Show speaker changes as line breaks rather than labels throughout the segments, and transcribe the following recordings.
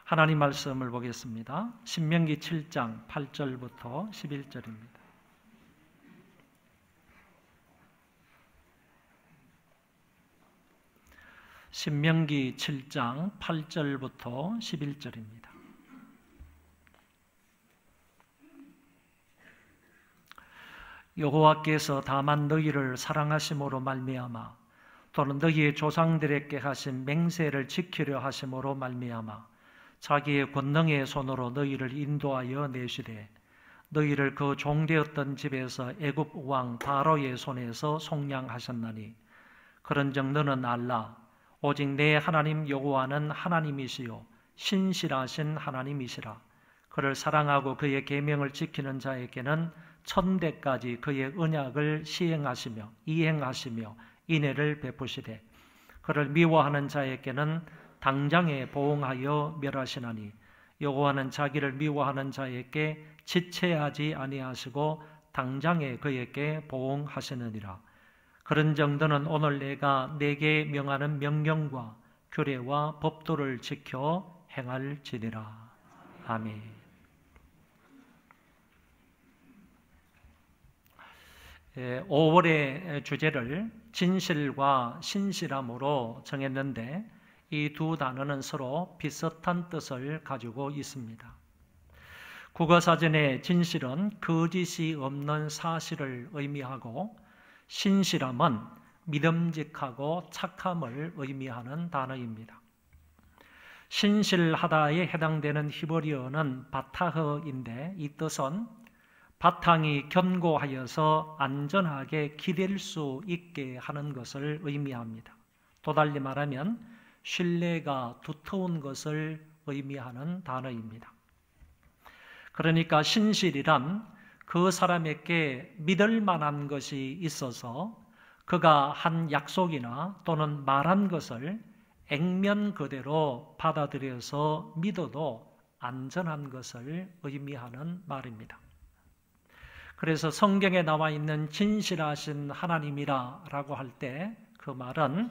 하나님 말씀을 보겠습니다. 신명기 7장 8절부터 11절입니다. 신명기 7장 8절부터 11절입니다. 여호와께서 다만 너희를 사랑하심으로 말미암아 또는 너희의 조상들에게 하신 맹세를 지키려 하심으로 말미암아 자기의 권능의 손으로 너희를 인도하여 내시되 너희를 그 종되었던 집에서 애굽 왕 바로의 손에서 속량하셨나니 그런즉 너는 알라 오직 내 하나님 여호와는 하나님이시요 신실하신 하나님이시라. 그를 사랑하고 그의 계명을 지키는 자에게는 천대까지 그의 언약을 이행하시며 인애를 베푸시되 그를 미워하는 자에게는 당장에 보응하여 멸하시나니 여호와는 자기를 미워하는 자에게 지체하지 아니하시고 당장에 그에게 보응하시느니라. 그런즉 너는 오늘 내가 네게 명하는 명령과 규례와 법도를 지켜 행할지니라. 아멘. 5월의 주제를 진실과 신실함으로 정했는데 이 두 단어는 서로 비슷한 뜻을 가지고 있습니다. 국어사전의 진실은 거짓이 없는 사실을 의미하고 신실함은 믿음직하고 착함을 의미하는 단어입니다. 신실하다에 해당되는 히브리어는 바타흐인데 이 뜻은 바탕이 견고하여서 안전하게 기댈 수 있게 하는 것을 의미합니다. 또 달리 말하면 신뢰가 두터운 것을 의미하는 단어입니다. 그러니까 신실이란 그 사람에게 믿을 만한 것이 있어서 그가 한 약속이나 또는 말한 것을 액면 그대로 받아들여서 믿어도 안전한 것을 의미하는 말입니다. 그래서 성경에 나와 있는 진실하신 하나님이라 라고 할 때 그 말은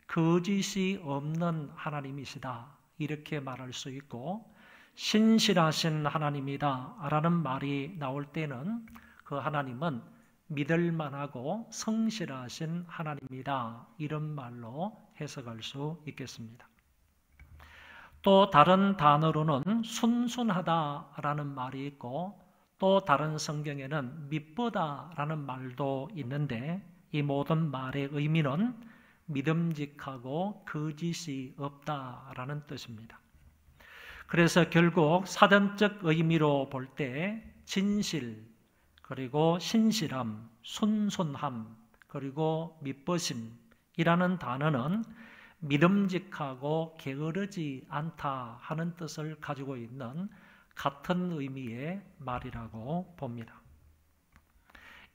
거짓이 없는 하나님이시다 이렇게 말할 수 있고 신실하신 하나님이다 라는 말이 나올 때는 그 하나님은 믿을 만하고 성실하신 하나님이다 이런 말로 해석할 수 있겠습니다. 또 다른 단어로는 순순하다라는 말이 있고 또 다른 성경에는 미쁘다라는 말도 있는데 이 모든 말의 의미는 믿음직하고 거짓이 없다라는 뜻입니다. 그래서 결국 사전적 의미로 볼 때 진실, 그리고 신실함, 순순함, 그리고 미쁘심이라는 단어는 믿음직하고 게으르지 않다 하는 뜻을 가지고 있는 같은 의미의 말이라고 봅니다.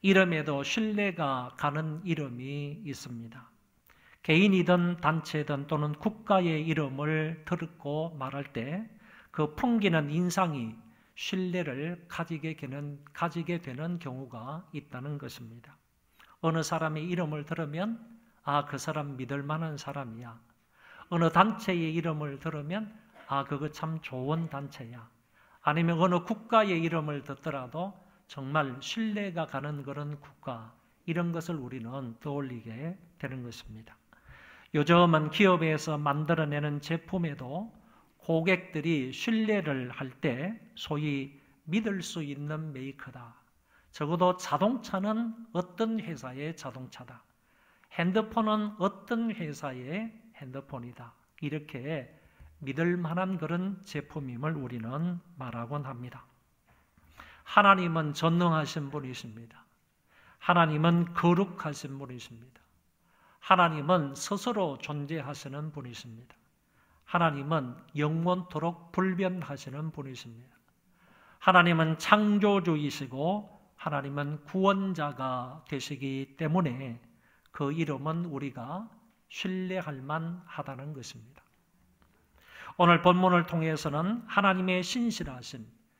이름에도 신뢰가 가는 이름이 있습니다. 개인이든 단체든 또는 국가의 이름을 듣고 말할 때 그 풍기는 인상이 신뢰를 가지게 되는 경우가 있다는 것입니다. 어느 사람의 이름을 들으면 그 사람 믿을 만한 사람이야. 어느 단체의 이름을 들으면 그거 참 좋은 단체야. 아니면 어느 국가의 이름을 듣더라도 정말 신뢰가 가는 그런 국가, 이런 것을 우리는 떠올리게 되는 것입니다. 요즘은 기업에서 만들어내는 제품에도 고객들이 신뢰를 할 때 소위 믿을 수 있는 메이커다. 적어도 자동차는 어떤 회사의 자동차다. 핸드폰은 어떤 회사의 핸드폰이다. 이렇게 믿을 만한 그런 제품임을 우리는 말하곤 합니다. 하나님은 전능하신 분이십니다. 하나님은 거룩하신 분이십니다. 하나님은 스스로 존재하시는 분이십니다. 하나님은 영원토록 불변하시는 분이십니다. 하나님은 창조주이시고 하나님은 구원자가 되시기 때문에 그 이름은 우리가 신뢰할 만하다는 것입니다. 오늘 본문을 통해서는 하나님의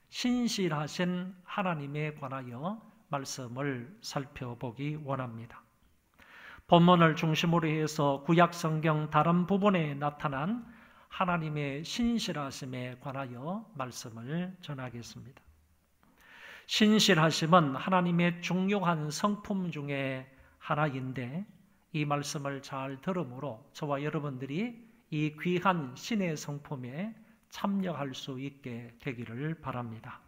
신실하신 하나님에 관하여 말씀을 살펴보기 원합니다. 본문을 중심으로 해서 구약 성경 다른 부분에 나타난 하나님의 신실하심에 관하여 말씀을 전하겠습니다. 신실하심은 하나님의 중요한 성품 중에 하나인데 이 말씀을 잘 들음으로 저와 여러분들이 이 귀한 신의 성품에 참여할 수 있게 되기를 바랍니다.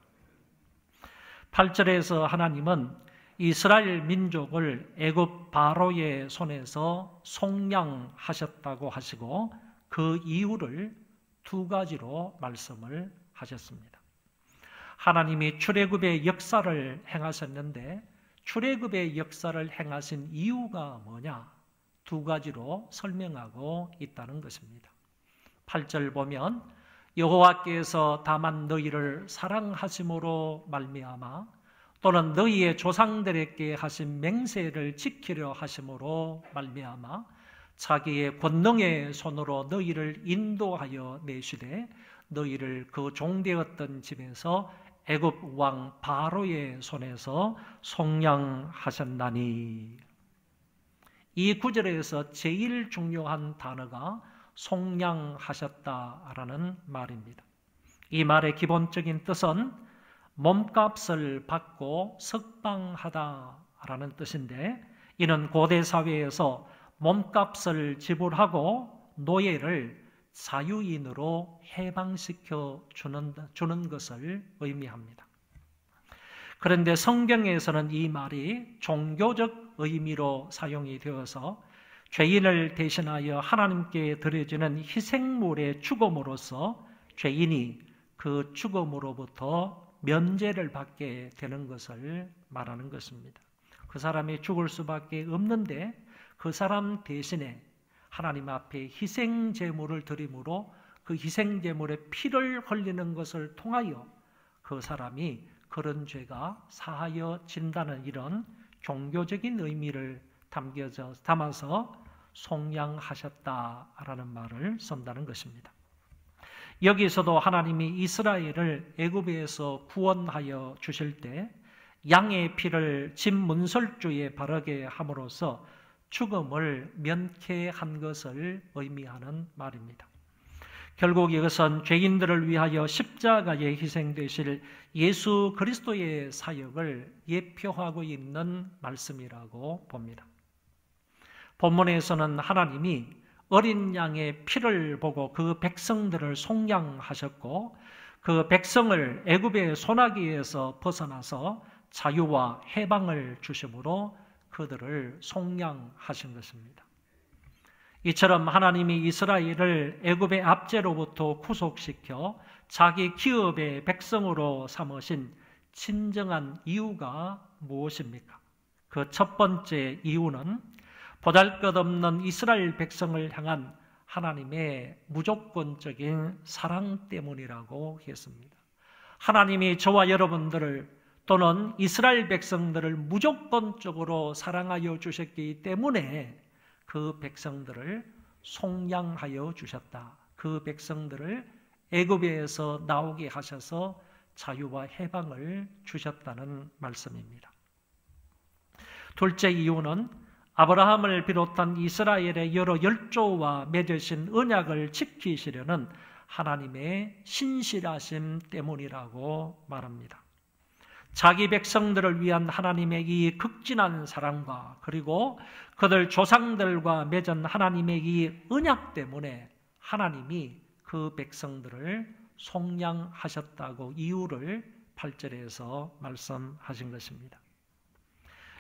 8절에서 하나님은 이스라엘 민족을 애굽 바로의 손에서 속량하셨다고 하시고 그 이유를 두 가지로 말씀을 하셨습니다. 하나님이 출애굽의 역사를 행하셨는데 출애굽의 역사를 행하신 이유가 뭐냐? 두 가지로 설명하고 있다는 것입니다. 8절 보면 여호와께서 다만 너희를 사랑하심으로 말미암아 또는 너희의 조상들에게 하신 맹세를 지키려 하심으로 말미암아 자기의 권능의 손으로 너희를 인도하여 내시되 너희를 그 종되었던 집에서 애굽 왕 바로의 손에서 속량하셨나니. 이 구절에서 제일 중요한 단어가 속량하셨다라는 말입니다. 이 말의 기본적인 뜻은 몸값을 받고 석방하다라는 뜻인데 이는 고대 사회에서 몸값을 지불하고 노예를 자유인으로 해방시켜 주는 것을 의미합니다. 그런데 성경에서는 이 말이 종교적 의미로 사용이 되어서 죄인을 대신하여 하나님께 드려지는 희생물의 죽음으로써 죄인이 그 죽음으로부터 면제를 받게 되는 것을 말하는 것입니다. 그 사람이 죽을 수밖에 없는데 그 사람 대신에 하나님 앞에 희생제물을 드림으로 그 희생제물의 피를 흘리는 것을 통하여 그 사람이 그런 죄가 사하여진다는 이런 종교적인 의미를 담아서 속량하셨다라는 말을 쓴다는 것입니다. 여기서도 하나님이 이스라엘을 애굽에서 구원하여 주실 때 양의 피를 집 문설주에 바르게 함으로써 죽음을 면케한 것을 의미하는 말입니다. 결국 이것은 죄인들을 위하여 십자가에 희생되실 예수 그리스도의 사역을 예표하고 있는 말씀이라고 봅니다. 본문에서는 하나님이 어린 양의 피를 보고 그 백성들을 속량하셨고 그 백성을 애굽의 소나기에서 벗어나서 자유와 해방을 주심으로 그들을 속량하신 것입니다. 이처럼 하나님이 이스라엘을 애굽의 압제로부터 구속시켜 자기 기업의 백성으로 삼으신 진정한 이유가 무엇입니까? 그 첫 번째 이유는 보잘것없는 이스라엘 백성을 향한 하나님의 무조건적인 사랑 때문이라고 했습니다. 하나님이 저와 여러분들을 또는 이스라엘 백성들을 무조건적으로 사랑하여 주셨기 때문에 그 백성들을 속량하여 주셨다. 그 백성들을 애굽에서 나오게 하셔서 자유와 해방을 주셨다는 말씀입니다. 둘째 이유는 아브라함을 비롯한 이스라엘의 여러 열조와 맺으신 언약을 지키시려는 하나님의 신실하심 때문이라고 말합니다. 자기 백성들을 위한 하나님의 이 극진한 사랑과 그리고 그들 조상들과 맺은 하나님의 이 언약 때문에 하나님이 그 백성들을 속량하셨다고 이유를 8절에서 말씀하신 것입니다.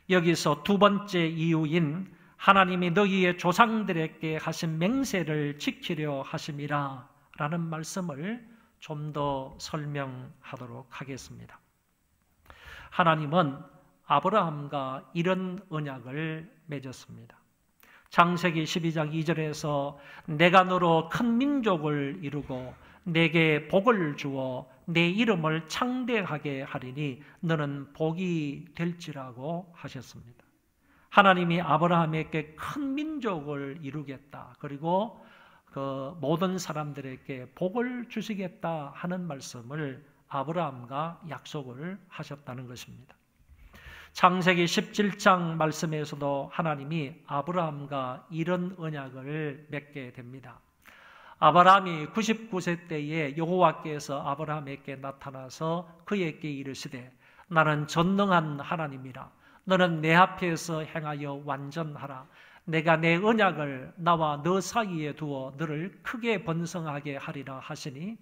여기서 두 번째 이유인 하나님이 너희의 조상들에게 하신 맹세를 지키려 하심이라 라는 말씀을 좀 더 설명하도록 하겠습니다. 하나님은 아브라함과 이런 언약을 맺었습니다. 창세기 12장 2절에서 내가 너로 큰 민족을 이루고 내게 복을 주어 내 이름을 창대하게 하리니 너는 복이 될지라고 하셨습니다. 하나님이 아브라함에게 큰 민족을 이루겠다. 그리고 그 모든 사람들에게 복을 주시겠다 하는 말씀을 아브라함과 약속을 하셨다는 것입니다. 창세기 17장 말씀에서도 하나님이 아브라함과 이런 언약을 맺게 됩니다. 아브라함이 99세 때에 여호와께서 아브라함에게 나타나서 그에게 이르시되 나는 전능한 하나님이라. 너는 내 앞에서 행하여 완전하라. 내가 내 언약을 나와 너 사이에 두어 너를 크게 번성하게 하리라 하시니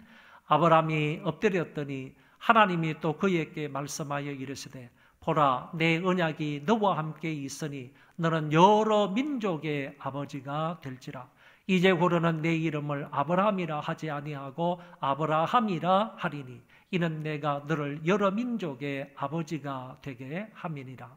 아브라함이 엎드렸더니 하나님이 또 그에게 말씀하여 이르시되 보라 내 언약이 너와 함께 있으니 너는 여러 민족의 아버지가 될지라. 이제후로는 내 이름을 아브라함이라 하지 아니하고 아브라함이라 하리니 이는 내가 너를 여러 민족의 아버지가 되게 함이니라.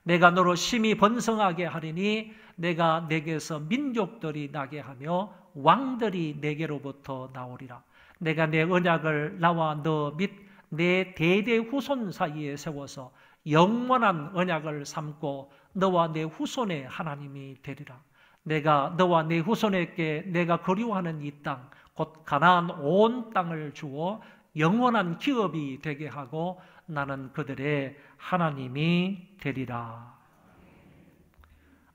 내가 너로 심히 번성하게 하리니 내가 내게서 민족들이 나게 하며 왕들이 내게로부터 나오리라. 내가 내 언약을 나와 너 및 내 대대 후손 사이에 세워서 영원한 언약을 삼고 너와 내 후손의 하나님이 되리라. 내가 너와 내 후손에게 내가 그리워하는 이 땅 곧 가나안 온 땅을 주어 영원한 기업이 되게 하고 나는 그들의 하나님이 되리라.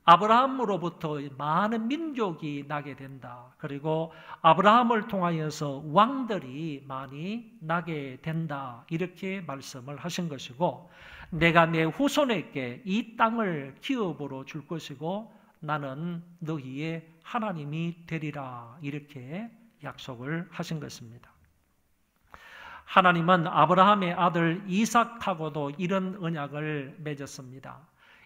아브라함으로부터 많은 민족이 나게 된다. 그리고 아브라함을 통하여서 왕들이 많이 나게 된다. 이렇게 말씀을 하신 것이고 내가 내 후손에게 이 땅을 기업으로 줄 것이고 나는 너희의 하나님이 되리라. 이렇게 약속을 하신 것입니다. 하나님은 아브라함의 아들 이삭하고도 이런 언약을 맺었습니다.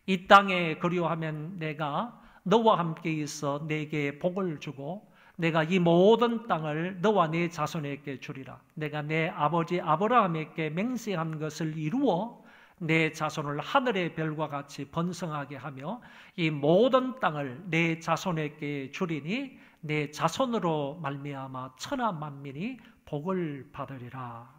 이 땅에 그리워하면 내가 너와 함께 있어 내게 복을 주고 내가 이 모든 땅을 너와 내 자손에게 주리라. 내가 내 아버지 아브라함에게 맹세한 것을 이루어 내 자손을 하늘의 별과 같이 번성하게 하며 이 모든 땅을 내 자손에게 주리니 내 자손으로 말미암아 천하 만민이 복을 받으리라.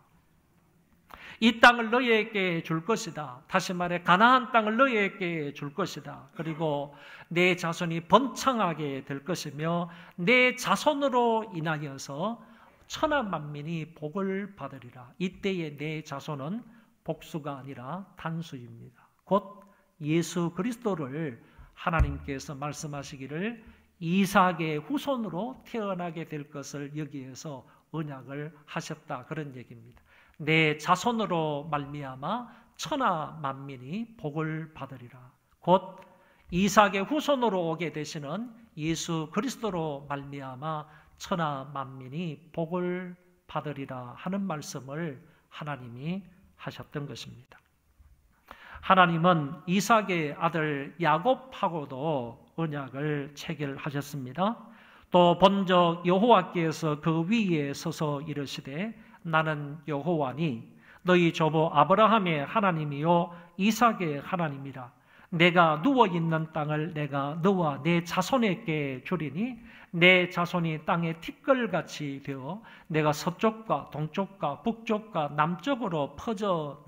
이 땅을 너희에게 줄 것이다. 다시 말해 가나안 땅을 너희에게 줄 것이다. 그리고 내 자손이 번창하게 될 것이며 내 자손으로 인하여서 천하 만민이 복을 받으리라. 이때의 내 자손은 복수가 아니라 단수입니다. 곧 예수 그리스도를 하나님께서 말씀하시기를 이삭의 후손으로 태어나게 될 것을 여기에서 언약을 하셨다. 그런 얘기입니다. 내 자손으로 말미암아 천하 만민이 복을 받으리라. 곧 이삭의 후손으로 오게 되시는 예수 그리스도로 말미암아 천하 만민이 복을 받으리라 하는 말씀을 하나님이 하셨던 것입니다. 하나님은 이삭의 아들 야곱하고도 언약을 체결하셨습니다. 또 본적 여호와께서 그 위에 서서 이르시되 나는 여호와니 너희 조부 아브라함의 하나님이요 이삭의 하나님이라. 내가 누워있는 땅을 내가 너와 내 자손에게 주리니 내 자손이 땅의 티끌같이 되어 내가 서쪽과 동쪽과 북쪽과 남쪽으로 퍼져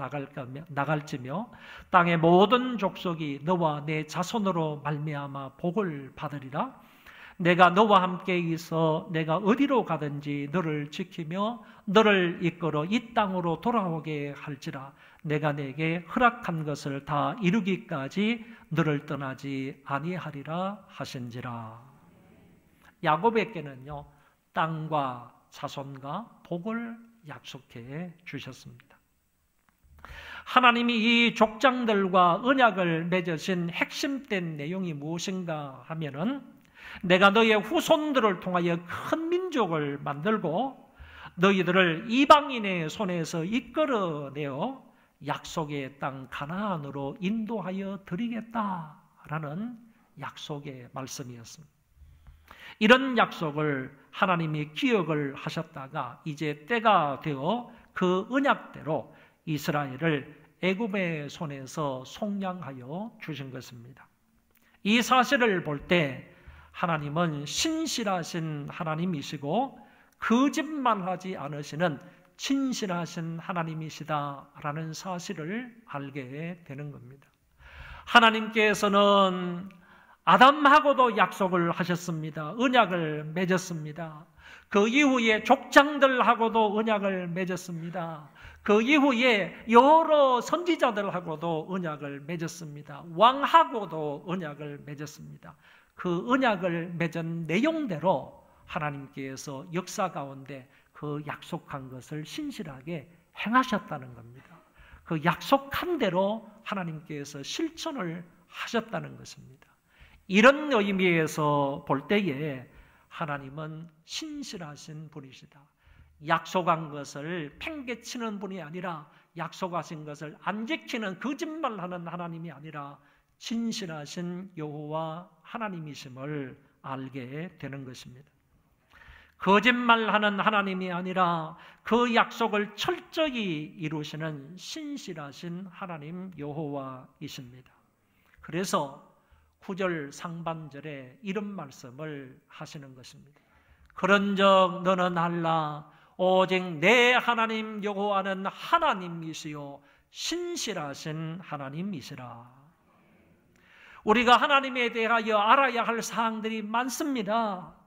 나갈지며 땅의 모든 족속이 너와 내 자손으로 말미암아 복을 받으리라. 내가 너와 함께 있어 내가 어디로 가든지 너를 지키며 너를 이끌어 이 땅으로 돌아오게 할지라. 내가 내게 허락한 것을 다 이루기까지 너를 떠나지 아니하리라 하신지라. 야곱에게는요 땅과 자손과 복을 약속해 주셨습니다. 하나님이 이 족장들과 언약을 맺으신 핵심된 내용이 무엇인가 하면은 내가 너의 후손들을 통하여 큰 민족을 만들고 너희들을 이방인의 손에서 이끌어내어 약속의 땅 가나안으로 인도하여 드리겠다라는 약속의 말씀이었습니다. 이런 약속을 하나님이 기억을 하셨다가 이제 때가 되어 그 언약대로 이스라엘을 애굽의 손에서 속량하여 주신 것입니다. 이 사실을 볼 때 하나님은 신실하신 하나님이시고 거짓말하지 않으시는 진실하신 하나님이시다라는 사실을 알게 되는 겁니다. 하나님께서는 아담하고도 약속을 하셨습니다. 언약을 맺었습니다. 그 이후에 족장들하고도 언약을 맺었습니다. 그 이후에 여러 선지자들하고도 언약을 맺었습니다. 왕하고도 언약을 맺었습니다. 그 언약을 맺은 내용대로 하나님께서 역사 가운데 그 약속한 것을 신실하게 행하셨다는 겁니다. 그 약속한 대로 하나님께서 실천을 하셨다는 것입니다. 이런 의미에서 볼 때에 하나님은 신실하신 분이시다. 약속한 것을 팽개치는 분이 아니라 약속하신 것을 안 지키는 거짓말하는 하나님이 아니라 진실하신 여호와 하나님이심을 알게 되는 것입니다. 거짓말하는 하나님이 아니라 그 약속을 철저히 이루시는 신실하신 하나님 여호와이십니다. 그래서 9절 상반절에 이런 말씀을 하시는 것입니다. 그런즉 너는 알라 오직 내 하나님 여호와는 하나님이시요 신실하신 하나님이시라. 우리가 하나님에 대하여 알아야 할 사항들이 많습니다.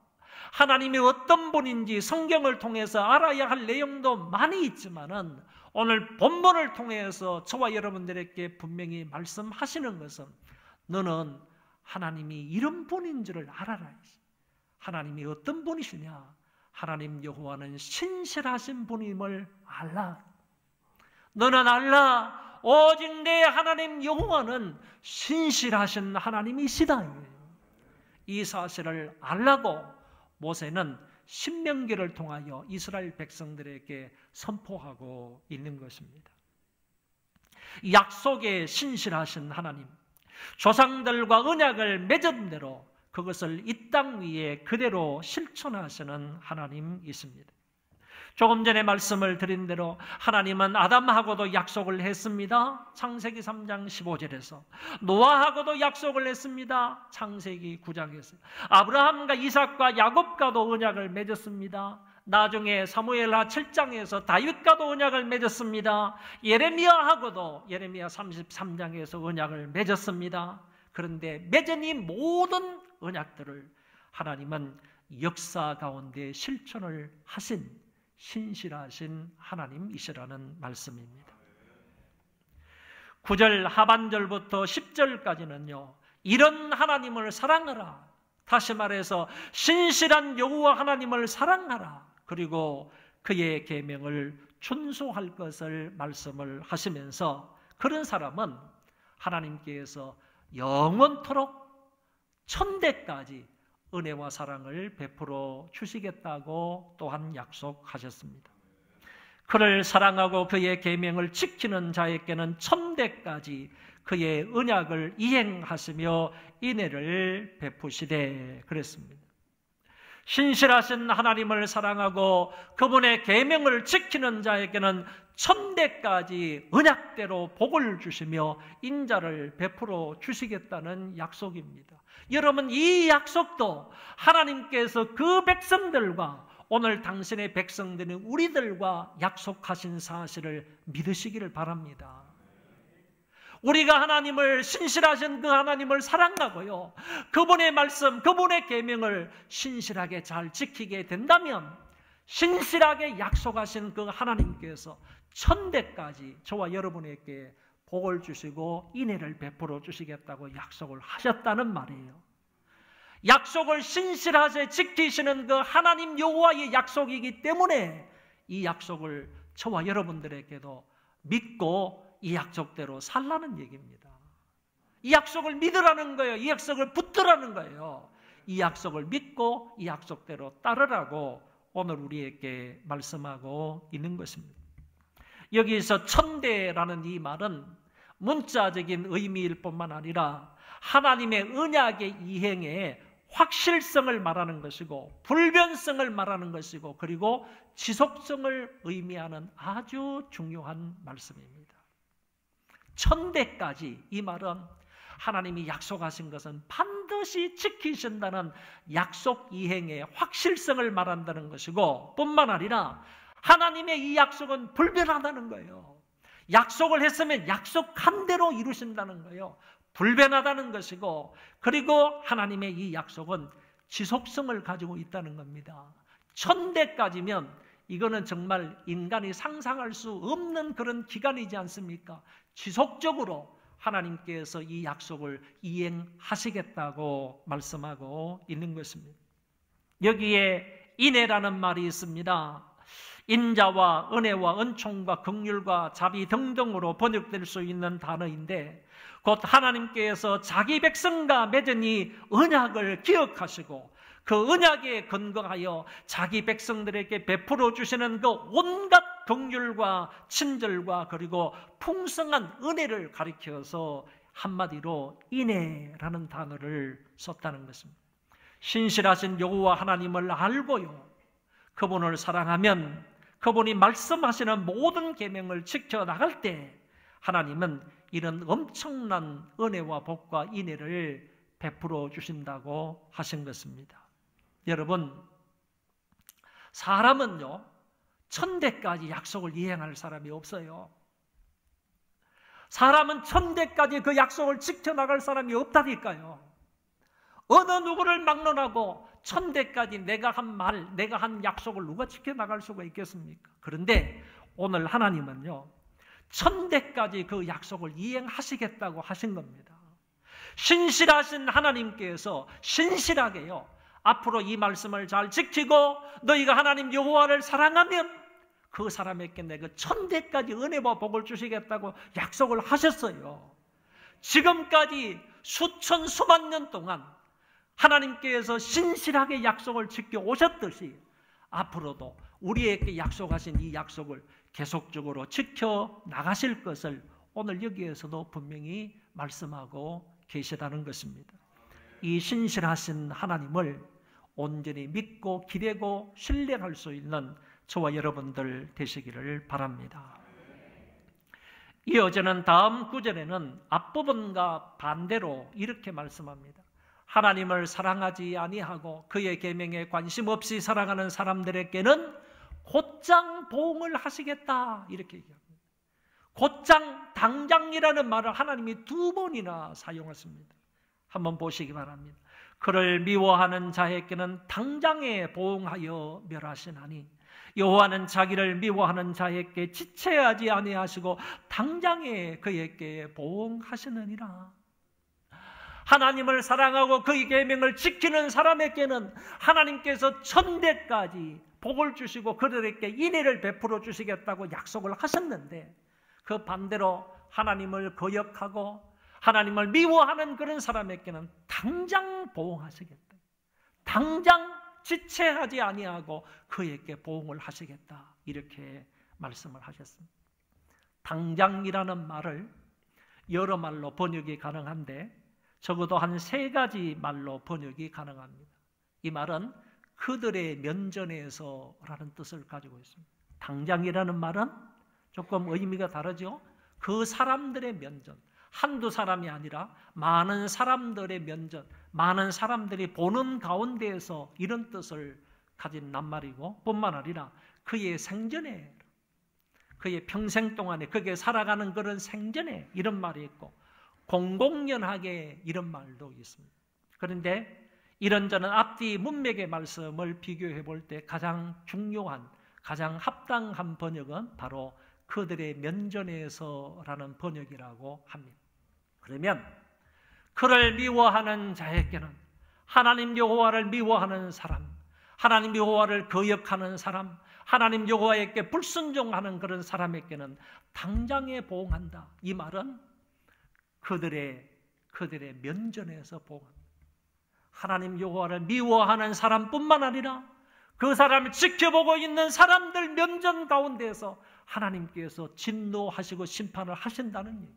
하나님이 어떤 분인지 성경을 통해서 알아야 할 내용도 많이 있지만은 오늘 본문을 통해서 저와 여러분들에게 분명히 말씀하시는 것은 너는 하나님이 이런 분인 줄을 알아라. 하나님이 어떤 분이시냐? 하나님 여호와는 신실하신 분임을 알라. 너는 알라. 오직 내 하나님 여호와는 신실하신 하나님이시다. 이 사실을 알라고 모세는 신명기를 통하여 이스라엘 백성들에게 선포하고 있는 것입니다. 약속에 신실하신 하나님, 조상들과 언약을 맺은 대로 그것을 이 땅 위에 그대로 실천하시는 하나님이십니다. 조금 전에 말씀을 드린 대로 하나님은 아담하고도 약속을 했습니다. 창세기 3장 15절에서 노아하고도 약속을 했습니다. 창세기 9장에서 아브라함과 이삭과 야곱과도 언약을 맺었습니다. 나중에 사무엘하 7장에서 다윗과도 언약을 맺었습니다. 예레미야하고도 예레미야 33장에서 언약을 맺었습니다. 그런데 맺은 이 모든 언약들을 하나님은 역사 가운데 실천을 하신 신실하신 하나님이시라는 말씀입니다. 9절 하반절부터 10절까지는요. 이런 하나님을 사랑하라. 다시 말해서 신실한 여호와 하나님을 사랑하라. 그리고 그의 계명을 준수할 것을 말씀을 하시면서 그런 사람은 하나님께서 영원토록 천대까지 은혜와 사랑을 베풀어 주시겠다고 또한 약속하셨습니다. 그를 사랑하고 그의 계명을 지키는 자에게는 천대까지 그의 언약을 이행하시며 인애를 베푸시되 그랬습니다. 신실하신 하나님을 사랑하고 그분의 계명을 지키는 자에게는 천대까지 언약대로 복을 주시며 인자를 베풀어 주시겠다는 약속입니다. 여러분, 이 약속도 하나님께서 그 백성들과 오늘 당신의 백성들인 우리들과 약속하신 사실을 믿으시기를 바랍니다. 우리가 하나님을, 신실하신 그 하나님을 사랑하고요, 그분의 말씀, 그분의 계명을 신실하게 잘 지키게 된다면 신실하게 약속하신 그 하나님께서 천대까지 저와 여러분에게 복을 주시고 인애를 베풀어 주시겠다고 약속을 하셨다는 말이에요. 약속을 신실하게 지키시는 그 하나님 여호와의 약속이기 때문에 이 약속을 저와 여러분들에게도 믿고 이 약속대로 살라는 얘기입니다. 이 약속을 믿으라는 거예요. 이 약속을 붙들라는 거예요. 이 약속을 믿고 이 약속대로 따르라고 오늘 우리에게 말씀하고 있는 것입니다. 여기서 천대라는 이 말은 문자적인 의미일 뿐만 아니라 하나님의 언약의 이행에 확실성을 말하는 것이고 불변성을 말하는 것이고 그리고 지속성을 의미하는 아주 중요한 말씀입니다. 천대까지, 이 말은 하나님이 약속하신 것은 반드시 지키신다는 약속 이행의 확실성을 말한다는 것이고 뿐만 아니라 하나님의 이 약속은 불변하다는 거예요. 약속을 했으면 약속한 대로 이루신다는 거예요. 불변하다는 것이고 그리고 하나님의 이 약속은 지속성을 가지고 있다는 겁니다. 천대까지면 이거는 정말 인간이 상상할 수 없는 그런 기간이지 않습니까? 지속적으로 하나님께서 이 약속을 이행하시겠다고 말씀하고 있는 것입니다. 여기에 인애라는 말이 있습니다. 인자와 은혜와 은총과 긍휼과 자비 등등으로 번역될 수 있는 단어인데, 곧 하나님께서 자기 백성과 맺은 이 언약을 기억하시고 그 언약에 근거하여 자기 백성들에게 베풀어 주시는 그 온갖 긍휼과 친절과 그리고 풍성한 은혜를 가리켜서 한마디로 인애라는 단어를 썼다는 것입니다. 신실하신 여호와 하나님을 알고요, 그분을 사랑하면 그분이 말씀하시는 모든 계명을 지켜나갈 때 하나님은 이런 엄청난 은혜와 복과 인애를 베풀어 주신다고 하신 것입니다. 여러분, 사람은요, 천대까지 약속을 이행할 사람이 없어요. 사람은 천대까지 그 약속을 지켜나갈 사람이 없다니까요. 어느 누구를 막론하고 천대까지 내가 한 말, 내가 한 약속을 누가 지켜나갈 수가 있겠습니까? 그런데 오늘 하나님은요, 천대까지 그 약속을 이행하시겠다고 하신 겁니다. 신실하신 하나님께서 신실하게요, 앞으로 이 말씀을 잘 지키고 너희가 하나님 여호와를 사랑하면 그 사람에게 내가 천대까지 은혜와 복을 주시겠다고 약속을 하셨어요. 지금까지 수천 수만 년 동안 하나님께서 신실하게 약속을 지켜 오셨듯이 앞으로도 우리에게 약속하신 이 약속을 계속적으로 지켜 나가실 것을 오늘 여기에서도 분명히 말씀하고 계시다는 것입니다. 이 신실하신 하나님을 온전히 믿고 기대고 신뢰할 수 있는 저와 여러분들 되시기를 바랍니다. 이어지는 다음 구절에는 앞부분과 반대로 이렇게 말씀합니다. 하나님을 사랑하지 아니하고 그의 계명에 관심 없이 살아가는 사람들에게는 곧장 보응을 하시겠다, 이렇게 얘기합니다. 곧장, 당장이라는 말을 하나님이 2번이나 사용했습니다. 한번 보시기 바랍니다. 그를 미워하는 자에게는 당장에 보응하여 멸하시나니 여호와는 자기를 미워하는 자에게 지체하지 아니하시고 당장에 그에게 보응하시느니라. 하나님을 사랑하고 그의 계명을 지키는 사람에게는 하나님께서 천대까지 복을 주시고 그들에게 인애를 베풀어 주시겠다고 약속을 하셨는데, 그 반대로 하나님을 거역하고 하나님을 미워하는 그런 사람에게는 당장 보응하시겠다, 당장 지체하지 아니하고 그에게 보응을 하시겠다, 이렇게 말씀을 하셨습니다. 당장이라는 말을 여러 말로 번역이 가능한데 적어도 한 3가지 말로 번역이 가능합니다. 이 말은 그들의 면전에서라는 뜻을 가지고 있습니다. 당장이라는 말은 조금 의미가 다르죠. 그 사람들의 면전, 한두 사람이 아니라 많은 사람들의 면전, 많은 사람들이 보는 가운데에서 이런 뜻을 가진 낱말이고, 뿐만 아니라 그의 생전에, 그의 평생 동안에 그게 살아가는 그런 생전에 이런 말이 있고, 공공연하게 이런 말도 있습니다. 그런데 이런저런 앞뒤 문맥의 말씀을 비교해 볼 때 가장 중요한, 가장 합당한 번역은 바로 그들의 면전에서라는 번역이라고 합니다. 그러면 그를 미워하는 자에게는, 하나님 여호와를 미워하는 사람, 하나님 여호와를 거역하는 사람, 하나님 여호와에게 불순종하는 그런 사람에게는 당장에 보응한다. 이 말은 그들의 면전에서 보응합니다. 하나님 여호와를 미워하는 사람뿐만 아니라 그 사람을 지켜보고 있는 사람들 면전 가운데에서 하나님께서 진노하시고 심판을 하신다는 얘기.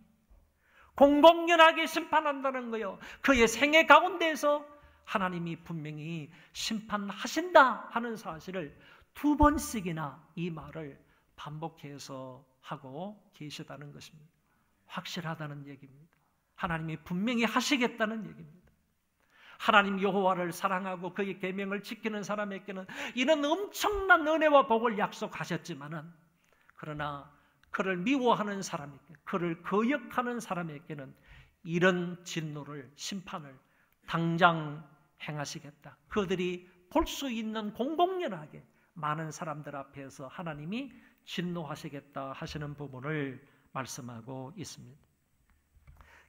공공연하게 심판한다는 거예요. 그의 생애 가운데에서 하나님이 분명히 심판하신다 하는 사실을 2번씩이나 이 말을 반복해서 하고 계시다는 것입니다. 확실하다는 얘기입니다. 하나님이 분명히 하시겠다는 얘기입니다. 하나님 여호와를 사랑하고 그의 계명을 지키는 사람에게는 이런 엄청난 은혜와 복을 약속하셨지만은, 그러나 그를 미워하는 사람에게, 그를 거역하는 사람에게는 이런 진노를, 심판을 당장 행하시겠다. 그들이 볼 수 있는 공공연하게 많은 사람들 앞에서 하나님이 진노하시겠다 하시는 부분을 말씀하고 있습니다.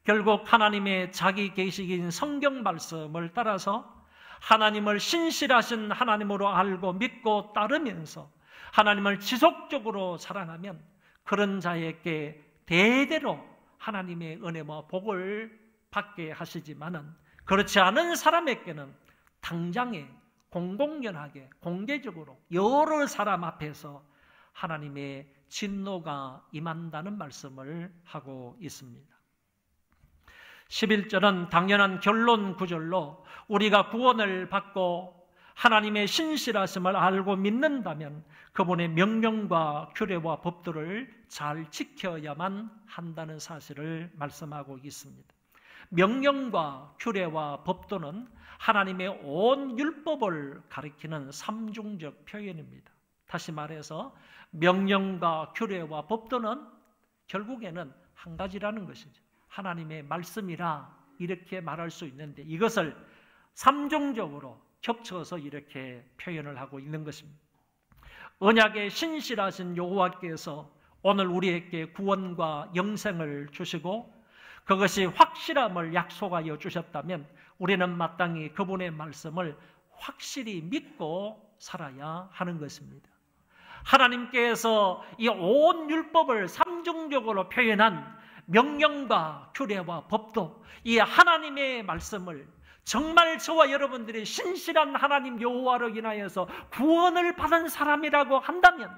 결국 하나님의 자기 계시인 성경 말씀을 따라서 하나님을 신실하신 하나님으로 알고 믿고 따르면서 하나님을 지속적으로 사랑하면 그런 자에게 대대로 하나님의 은혜와 복을 받게 하시지만은, 그렇지 않은 사람에게는 당장에 공공연하게 공개적으로 여러 사람 앞에서 하나님의 진노가 임한다는 말씀을 하고 있습니다. 11절은 당연한 결론 구절로 우리가 구원을 받고 하나님의 신실하심을 알고 믿는다면 그분의 명령과 규례와 법도를 잘 지켜야만 한다는 사실을 말씀하고 있습니다. 명령과 규례와 법도는 하나님의 온 율법을 가리키는 삼중적 표현입니다. 다시 말해서 명령과 규례와 법도는 결국에는 한 가지라는 것이죠. 하나님의 말씀이라 이렇게 말할 수 있는데 이것을 삼중적으로 겹쳐서 이렇게 표현을 하고 있는 것입니다. 언약의 신실하신 여호와께서 오늘 우리에게 구원과 영생을 주시고 그것이 확실함을 약속하여 주셨다면 우리는 마땅히 그분의 말씀을 확실히 믿고 살아야 하는 것입니다. 하나님께서 이 온 율법을 삼중적으로 표현한 명령과 규례와 법도, 이 하나님의 말씀을 정말 저와 여러분들이 신실한 하나님 여호와로 인하여서 구원을 받은 사람이라고 한다면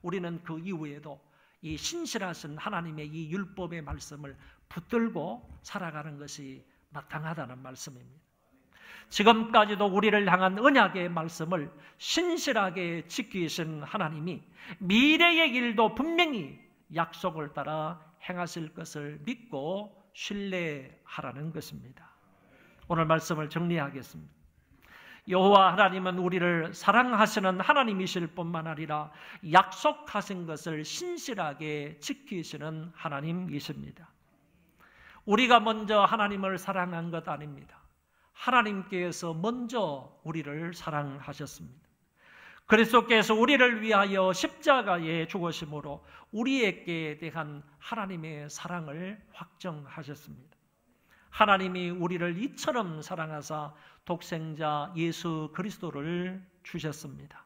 우리는 그 이후에도 이 신실하신 하나님의 이 율법의 말씀을 붙들고 살아가는 것이 마땅하다는 말씀입니다. 지금까지도 우리를 향한 언약의 말씀을 신실하게 지키신 하나님이 미래의 일도 분명히 약속을 따라 행하실 것을 믿고 신뢰하라는 것입니다. 오늘 말씀을 정리하겠습니다. 여호와 하나님은 우리를 사랑하시는 하나님이실 뿐만 아니라 약속하신 것을 신실하게 지키시는 하나님이십니다. 우리가 먼저 하나님을 사랑한 것 아닙니다. 하나님께서 먼저 우리를 사랑하셨습니다. 그리스도께서 우리를 위하여 십자가에 죽으심으로 우리에게 대한 하나님의 사랑을 확정하셨습니다. 하나님이 우리를 이처럼 사랑하사 독생자 예수 그리스도를 주셨습니다.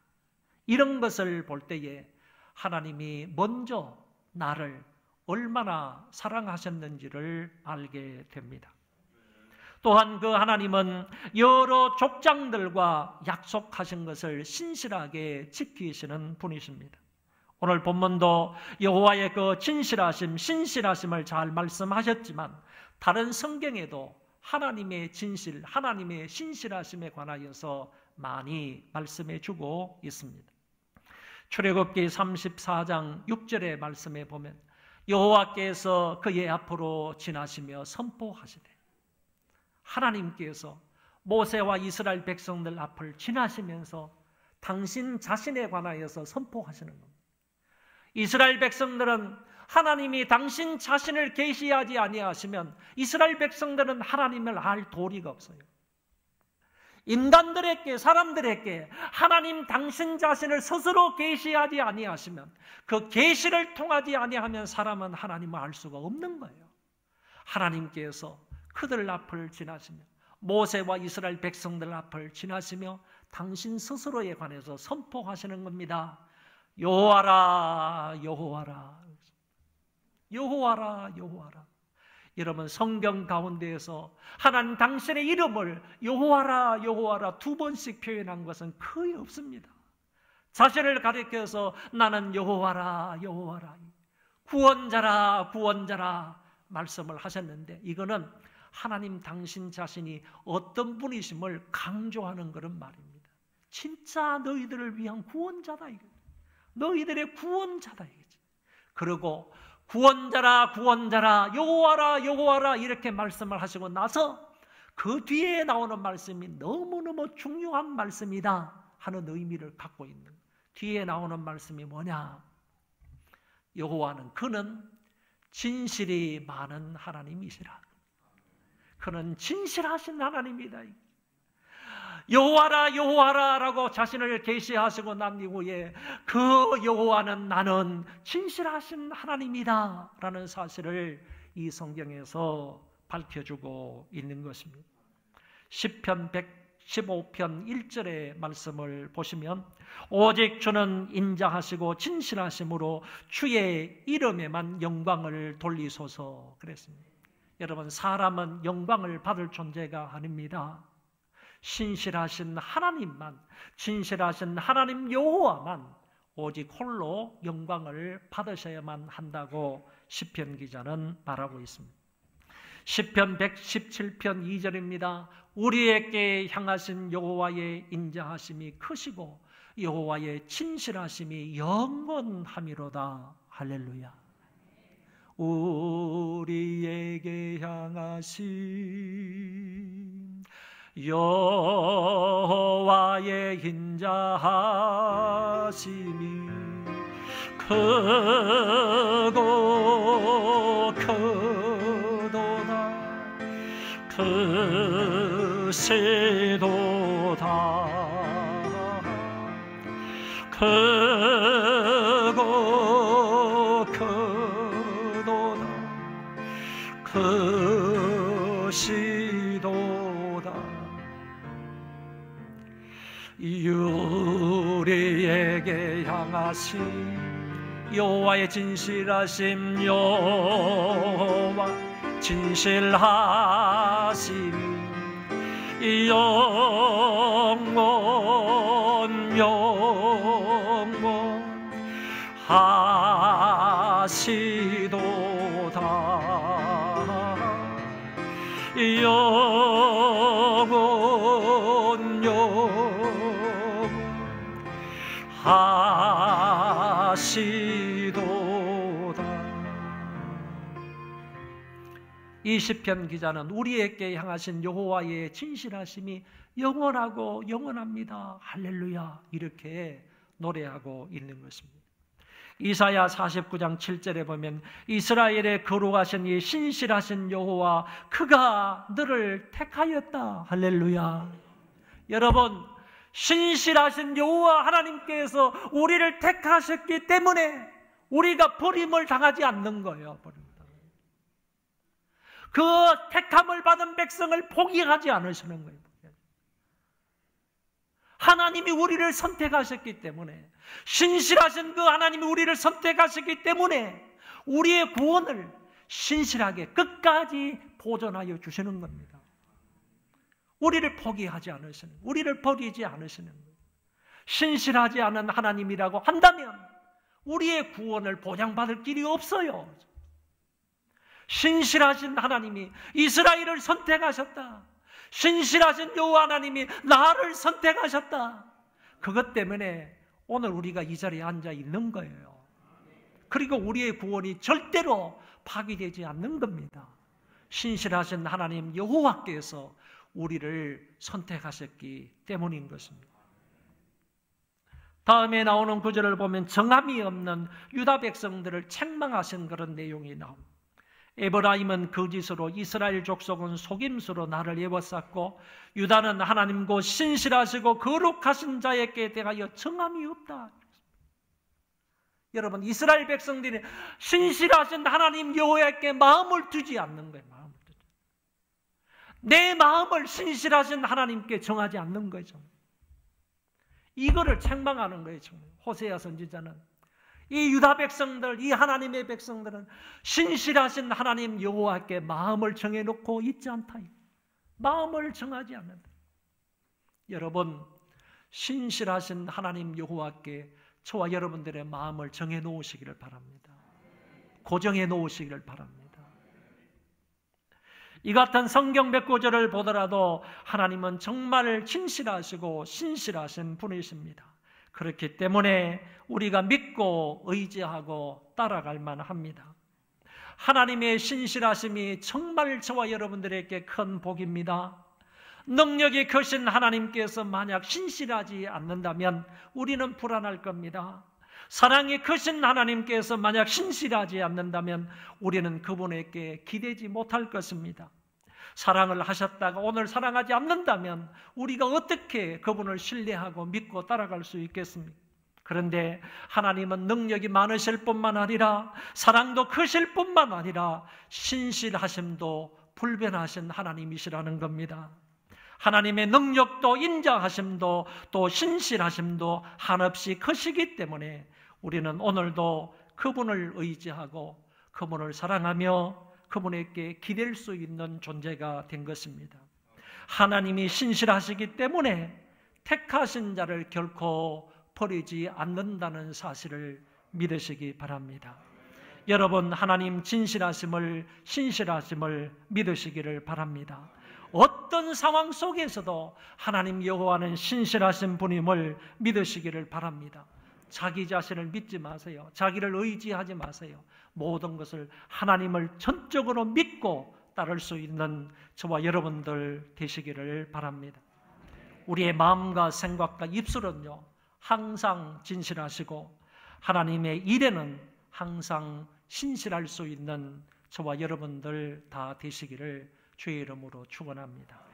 이런 것을 볼 때에 하나님이 먼저 나를 얼마나 사랑하셨는지를 알게 됩니다. 또한 그 하나님은 여러 족장들과 약속하신 것을 신실하게 지키시는 분이십니다. 오늘 본문도 여호와의 그 진실하심, 신실하심을 잘 말씀하셨지만 다른 성경에도 하나님의 진실, 하나님의 신실하심에 관하여서 많이 말씀해 주고 있습니다. 출애굽기 34장 6절의 말씀에 보면 여호와께서 그의 앞으로 지나시며 선포하시되, 하나님께서 모세와 이스라엘 백성들 앞을 지나시면서 당신 자신에 관하여서 선포하시는 겁니다. 이스라엘 백성들은 하나님이 당신 자신을 계시하지 아니하시면 이스라엘 백성들은 하나님을 알 도리가 없어요. 인간들에게, 사람들에게 하나님 당신 자신을 스스로 계시하지 아니하시면, 그 계시를 통하지 아니하면 사람은 하나님을 알 수가 없는 거예요. 하나님께서 그들 앞을 지나시며 모세와 이스라엘 백성들 앞을 지나시며 당신 스스로에 관해서 선포하시는 겁니다. 여호와라, 여호와라, 여호와라, 여호와라. 여러분, 성경 가운데에서 하나님 당신의 이름을 여호와라, 여호와라 두 번씩 표현한 것은 거의 없습니다. 자신을 가리켜서 나는 여호와라, 여호와라, 구원자라, 구원자라 말씀을 하셨는데, 이거는 하나님 당신 자신이 어떤 분이심을 강조하는 그런 말입니다. 진짜 너희들을 위한 구원자다, 이거죠. 너희들의 구원자다, 이거죠. 그리고 구원자라, 구원자라, 여호와라, 여호와라 이렇게 말씀을 하시고 나서 그 뒤에 나오는 말씀이 너무너무 중요한 말씀이다 하는 의미를 갖고 있는, 뒤에 나오는 말씀이 뭐냐? 여호와는 그는 진실이 많은 하나님이시라. 그는 진실하신 하나님이다. 여호와라, 여호와라 라고 자신을 계시하시고 난 이후에 그 여호와는 나는 진실하신 하나님이다 라는 사실을 이 성경에서 밝혀주고 있는 것입니다. 시편 15편 1절의 말씀을 보시면 오직 주는 인자하시고 진실하심으로 주의 이름에만 영광을 돌리소서 그랬습니다. 여러분, 사람은 영광을 받을 존재가 아닙니다. 신실하신 하나님만, 진실하신 하나님 여호와만 오직 홀로 영광을 받으셔야만 한다고 시편 기자는 말하고 있습니다. 시편 117편 2절입니다. 우리에게 향하신 여호와의 인자하심이 크시고 여호와의 진실하심이 영원함이로다. 할렐루야. 우리에게 향하신 여호와의 인자하심이 크고 크도다 크시도다 크고 크도다 크시도다. 우리에게 향하신 여호와의 진실하심 여호와 진실하심이 영원하시도다. 영원하시도다. 이 시편 기자는 우리에게 향하신 여호와의 진실하심이 영원하고 영원합니다. 할렐루야. 이렇게 노래하고 있는 것입니다. 이사야 49장 7절에 보면 이스라엘의 거룩하신 이 신실하신 여호와 그가 너를 택하였다. 할렐루야. 여러분, 신실하신 여호와 하나님께서 우리를 택하셨기 때문에 우리가 버림을 당하지 않는 거예요. 그 택함을 받은 백성을 포기하지 않으시는 거예요. 하나님이 우리를 선택하셨기 때문에, 신실하신 그 하나님이 우리를 선택하셨기 때문에 우리의 구원을 신실하게 끝까지 보존하여 주시는 겁니다. 우리를 포기하지 않으시는, 우리를 버리지 않으시는 거예요. 신실하지 않은 하나님이라고 한다면 우리의 구원을 보장받을 길이 없어요. 신실하신 하나님이 이스라엘을 선택하셨다. 신실하신 여호와 하나님이 나를 선택하셨다. 그것 때문에 오늘 우리가 이 자리에 앉아 있는 거예요. 그리고 우리의 구원이 절대로 파기되지 않는 겁니다. 신실하신 하나님 여호와께서 우리를 선택하셨기 때문인 것입니다. 다음에 나오는 구절을 보면 정함이 없는 유다 백성들을 책망하신 그런 내용이 나옵니다. 에브라임은 거짓으로, 이스라엘 족속은 속임수로 나를 에워쌌고 유다는 하나님고 신실하시고 거룩하신 자에게 대하여 정함이 없다. 여러분, 이스라엘 백성들이 신실하신 하나님 여호와께 마음을 두지 않는 거예요. 내 마음을 신실하신 하나님께 정하지 않는 거죠. 이거를 책망하는 거예요. 호세아 선지자는 이 유다 백성들, 이 하나님의 백성들은 신실하신 하나님 여호와께 마음을 정해놓고 있지 않다. 마음을 정하지 않는다. 여러분, 신실하신 하나님 여호와께 저와 여러분들의 마음을 정해놓으시기를 바랍니다. 고정해 놓으시기를 바랍니다. 이 같은 성경 몇 구절을 보더라도 하나님은 정말 진실하시고 신실하신 분이십니다. 그렇기 때문에 우리가 믿고 의지하고 따라갈 만합니다. 하나님의 신실하심이 정말 저와 여러분들에게 큰 복입니다. 능력이 크신 하나님께서 만약 신실하지 않는다면 우리는 불안할 겁니다. 사랑이 크신 하나님께서 만약 신실하지 않는다면 우리는 그분에게 기대지 못할 것입니다. 사랑을 하셨다가 오늘 사랑하지 않는다면 우리가 어떻게 그분을 신뢰하고 믿고 따라갈 수 있겠습니까? 그런데 하나님은 능력이 많으실 뿐만 아니라 사랑도 크실 뿐만 아니라 신실하심도 불변하신 하나님이시라는 겁니다. 하나님의 능력도 인자하심도 또 신실하심도 한없이 크시기 때문에 우리는 오늘도 그분을 의지하고 그분을 사랑하며 그분에게 기댈 수 있는 존재가 된 것입니다. 하나님이 신실하시기 때문에 택하신 자를 결코 버리지 않는다는 사실을 믿으시기 바랍니다. 여러분, 하나님 진실하심을, 신실하심을 믿으시기를 바랍니다. 어떤 상황 속에서도 하나님 여호와는 신실하신 분임을 믿으시기를 바랍니다. 자기 자신을 믿지 마세요. 자기를 의지하지 마세요. 모든 것을 하나님을 전적으로 믿고 따를 수 있는 저와 여러분들 되시기를 바랍니다. 우리의 마음과 생각과 입술은요, 항상 진실하시고 하나님의 일에는 항상 신실할 수 있는 저와 여러분들 다 되시기를 주의 이름으로 축원합니다.